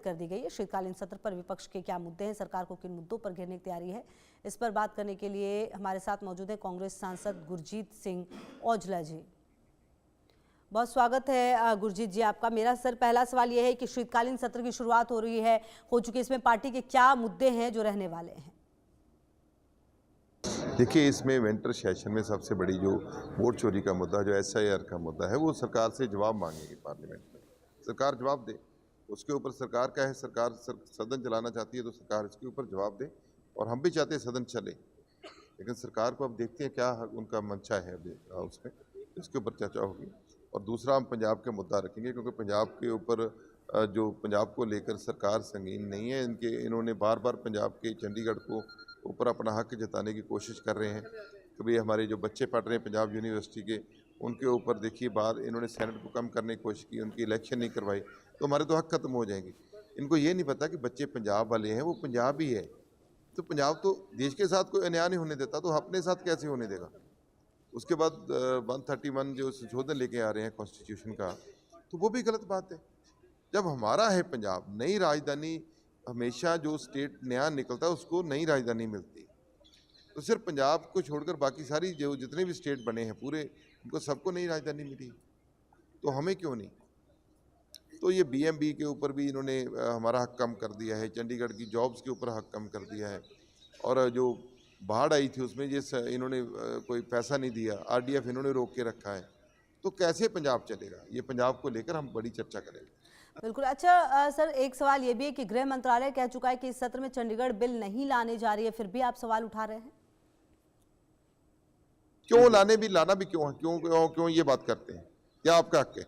कर दी गई है। शीतकालीन सत्र पर विपक्ष के क्या मुद्दे हैं, सरकार को किन मुद्दों पर घेरने की तैयारी है, इस पर बात करने के लिए हमारे साथ मौजूद है कांग्रेस सांसद गुरजीत सिंह औजला जी। बहुत स्वागत है गुरजीत जी आपका। मेरा सर पहला सवाल यह है कि शीतकालीन सत्र की शुरुआत हो चुकी है, इसमें पार्टी के क्या मुद्दे हैं जो रहने वाले हैं? देखिए, इसमें विंटर सेशन में सबसे बड़ी जो वोट चोरी का मुद्दा, जो SIR का मुद्दा है, वो सरकार से जवाब मांगेगी पार्लियामेंट में। सरकार जवाब दे, उसके ऊपर सरकार का है। सरकार सदन चलाना चाहती है तो सरकार इसके ऊपर जवाब दे, और हम भी चाहते हैं सदन चले, लेकिन सरकार को अब देखते हैं क्या उनका मंशा है अभी उसमें, इसके ऊपर चर्चा होगी। और दूसरा, हम पंजाब के मुद्दा रखेंगे, क्योंकि पंजाब के ऊपर जो पंजाब को लेकर सरकार संगीन नहीं है। इन्होंने बार बार पंजाब के चंडीगढ़ को ऊपर अपना हक जताने की कोशिश कर रहे हैं। कभी हमारे जो बच्चे पढ़ रहे हैं पंजाब यूनिवर्सिटी के, उनके ऊपर देखिए बार इन्होंने सेनेट को कम करने की कोशिश की, उनकी इलेक्शन नहीं करवाई, तो हमारे तो हक खत्म हो जाएंगे। इनको ये नहीं पता कि बच्चे पंजाब वाले हैं, वो पंजाब ही है। तो पंजाब तो देश के साथ कोई अन्याय नहीं होने देता, तो अपने साथ कैसे होने देगा? उसके बाद 131 जो संशोधन लेके आ रहे हैं कॉन्स्टिट्यूशन का, तो वो भी गलत बात है। जब हमारा है पंजाब, नई राजधानी, हमेशा जो स्टेट नया निकलता है उसको नई राजधानी मिलती है। तो सिर्फ पंजाब को छोड़कर बाकी सारी जो जितने भी स्टेट बने हैं पूरे, उनको सबको नई राजधानी मिली, तो हमें क्यों नहीं? तो ये BMB के ऊपर भी इन्होंने हमारा हक कम कर दिया है, चंडीगढ़ की जॉब्स के ऊपर हक कम कर दिया है, और जो बाढ़ आई थी उसमें इन्होंने कोई पैसा नहीं दिया, RDF इन्होंने रोक के रखा है। तो कैसे पंजाब चलेगा? ये पंजाब को लेकर हम बड़ी चर्चा करेंगे। बिल्कुल। अच्छा सर, एक सवाल ये भी है कि गृह मंत्रालय कह चुका है कि इस सत्र में चंडीगढ़ बिल नहीं लाने जा रही है, फिर भी आप सवाल उठा रहे हैं? क्यों लाना भी क्यों है? क्यों ये बात करते हैं? क्या आपका हक है?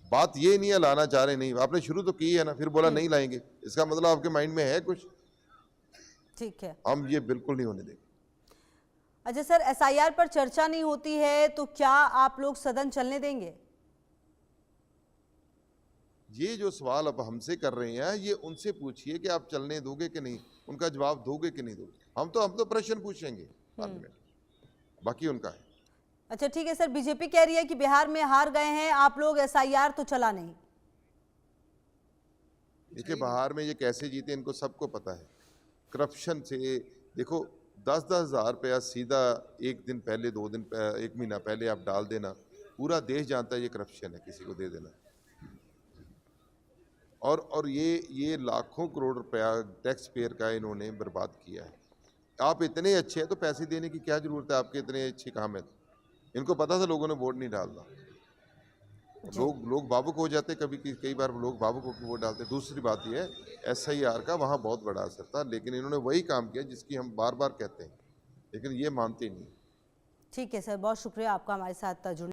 बात ये नहीं है लाना चाह रहे नहीं, आपने शुरू तो की है ना, फिर बोला नहीं लाएंगे, इसका मतलब आपके माइंड में है कुछ? ठीक है, हम ये बिल्कुल नहीं होने देंगे। अच्छा सर, SIR पर चर्चा नहीं होती है तो क्या आप लोग सदन चलने देंगे? ये जो सवाल अब हमसे कर रहे हैं, ये उनसे पूछिए कि आप चलने दोगे कि नहीं, उनका जवाब दोगे कि नहीं दोगे। हम तो प्रश्न पूछेंगे पार्लियामेंट, बाकी उनका है। अच्छा ठीक है सर, बीजेपी कह रही है कि बिहार में हार गए हैं आप लोग, SIR तो चला नहीं। देखिए, बिहार में ये कैसे जीते इनको सबको पता है। करप्शन से, देखो 10-10 हज़ार रुपया सीधा एक दिन पहले, 2 दिन, 1 महीना पहले आप डाल देना, पूरा देश जानता है ये करप्शन है, किसी को दे देना। और ये लाखों करोड़ रुपया टैक्स पेयर का इन्होंने बर्बाद किया है। आप इतने अच्छे हैं तो पैसे देने की क्या जरूरत है? आपके इतने अच्छे काम है तो इनको पता था लोगों ने वोट नहीं डालना। लोग भावुक हो जाते, कई बार लोग भावुक होकर वोट डालते। दूसरी बात यह है, SIR का वहाँ बहुत बड़ा असर था, लेकिन इन्होंने वही काम किया जिसकी हम बार बार कहते हैं, लेकिन ये मानते नहीं। ठीक है सर, बहुत शुक्रिया आपका हमारे साथ जुड़ने